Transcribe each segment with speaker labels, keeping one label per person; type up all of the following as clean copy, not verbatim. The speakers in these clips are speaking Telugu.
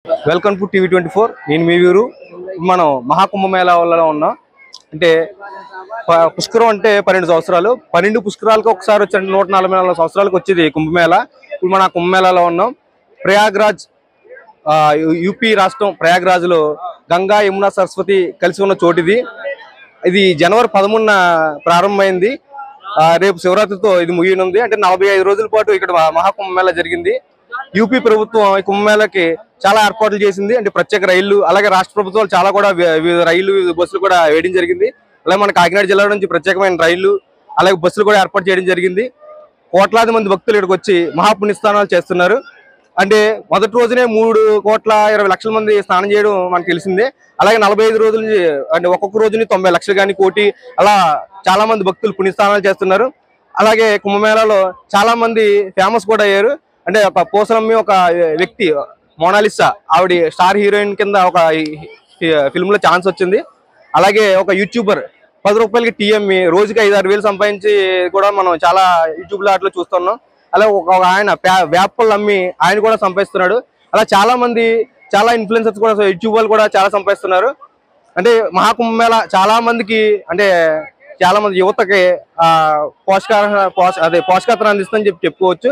Speaker 1: Welcome to TV24. నేను మీ వీరు. మనం మహాకుంభమేళాలో ఉన్నాం. అంటే పుష్కరం అంటే 12 సంవత్సరాలు, 12 పుష్కరాలకు ఒకసారి వచ్చే 144 సంవత్సరాలకు వచ్చేది కుంభమేళ. ఇప్పుడు మన కుంభమేళాలో ఉన్నాం. ప్రయాగ్రాజ్ యూపీ రాష్ట్రం ప్రయాగ్రాజ్లో గంగా యమున సరస్వతి కలిసి ఉన్న చోటు ఇది జనవరి 13న ప్రారంభమైంది. రేపు శివరాత్రితో ఇది ముగియనుంది. అంటే 45 రోజుల పాటు ఇక్కడ మహాకుంభమేళ జరిగింది. యూపీ ప్రభుత్వం ఈ కుంభమేళకి చాలా ఏర్పాట్లు చేసింది. అంటే ప్రత్యేక రైళ్లు, అలాగే రాష్ట్ర ప్రభుత్వాలు చాలా కూడా వివిధ రైళ్లు, వివిధ బస్సులు కూడా వేయడం జరిగింది. అలాగే మన కాకినాడ జిల్లా నుంచి ప్రత్యేకమైన రైళ్లు, అలాగే బస్సులు కూడా ఏర్పాటు చేయడం జరిగింది. కోట్లాది మంది భక్తులు ఇక్కడికి వచ్చి మహాపుణ్యస్నానాలు చేస్తున్నారు. అంటే మొదటి రోజునే 3,20,00,000 మంది స్నానం చేయడం మనకు తెలిసిందే. అలాగే 45 రోజుల నుంచి అంటే ఒక్కొక్క రోజుని 90 లక్షలు కానీ, కోటి అలా చాలా మంది భక్తులు పుణ్యస్నానాలు చేస్తున్నారు. అలాగే కుంభమేళాలో చాలా మంది ఫేమస్ కూడా అయ్యారు. అంటే ఒక పోసరమ్మి ఒక వ్యక్తి మోనాలిసా, ఆవిడ స్టార్ హీరోయిన్ కింద ఒక ఫిల్మ్ లో ఛాన్స్ వచ్చింది. అలాగే ఒక యూట్యూబర్ 10 రూపాయలకి టీ అమ్మి రోజుకి 5-6 వేలు సంపాదించి కూడా మనం చాలా యూట్యూబ్ లో అట్లా చూస్తున్నాం. అలాగే ఒక ఆయన వేపలు అమ్మి ఆయన కూడా సంపాదిస్తున్నాడు. అలా చాలా మంది, చాలా ఇన్ఫ్లుయెన్సర్స్ కూడా, యూట్యూబర్లు కూడా చాలా సంపాదిస్తున్నారు. అంటే మహాకుంభమేళ చాలా మందికి, అంటే చాలా మంది యువతకి పోషకాహారం అందిస్తుందని చెప్పుకోవచ్చు.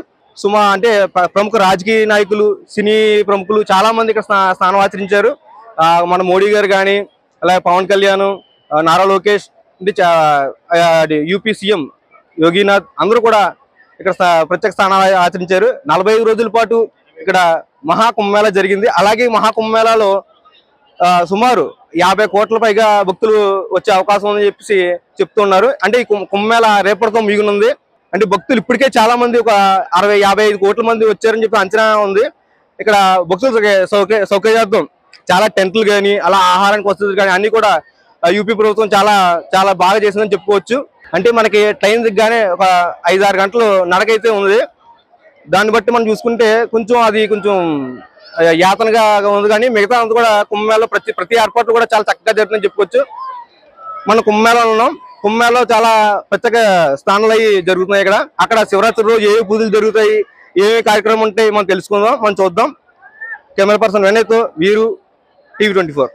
Speaker 1: అంటే ప్రముఖ రాజకీయ నాయకులు, సినీ ప్రముఖులు చాలా మంది ఇక్కడ స్నానం ఆచరించారు. మన మోడీ గారు కానీ, అలాగే పవన్ కళ్యాణ్, నారా లోకేష్, అంటే యూపీ సీఎం యోగినాథ్ అందరూ కూడా ఇక్కడ ప్రత్యేక స్నానాలు ఆచరించారు. 45 రోజుల పాటు ఇక్కడ మహాకుంభమేళ జరిగింది. అలాగే మహాకుంభమేళాలో సుమారు 50 కోట్ల పైగా భక్తులు వచ్చే అవకాశం ఉందని చెప్తున్నారు. అంటే ఈ కుంభమేళ రేపటితో మిగిలింది. అంటే భక్తులు ఇప్పటికే చాలా మంది ఒక 60-55 కోట్ల మంది వచ్చారని చెప్పి అంచనా ఉంది. ఇక్కడ భక్తుల సౌకర్యార్థం చాలా టెంట్లు కానీ, అలా ఆహారానికి వసతులు కానీ అన్ని కూడా యూపీ ప్రభుత్వం చాలా చాలా బాగా చేసిందని చెప్పుకోవచ్చు. అంటే మనకి ట్రైన్ దిగ్గానే ఒక 5-6 గంటలు నడకైతే ఉంది. దాన్ని బట్టి మనం చూసుకుంటే కొంచెం యాతనగా ఉంది. కానీ మిగతా అంతా కూడా కుంభమేళలో ప్రతి ఏర్పాట్లు కూడా చాలా చక్కగా జరుగుతుందని చెప్పుకోవచ్చు. మన కుంభమేళలో ఉన్నాం. కుంభమేళలో చాలా ప్రత్యేక స్నానాలు అవి జరుగుతున్నాయి. అక్కడ శివరాత్రి రోజు ఏ పూజలు జరుగుతాయి, ఏ కార్యక్రమం ఉంటాయి మనం తెలుసుకుందాం, మనం చూద్దాం. కెమెరా పర్సన్ వినయ్తో వీరు, TV24.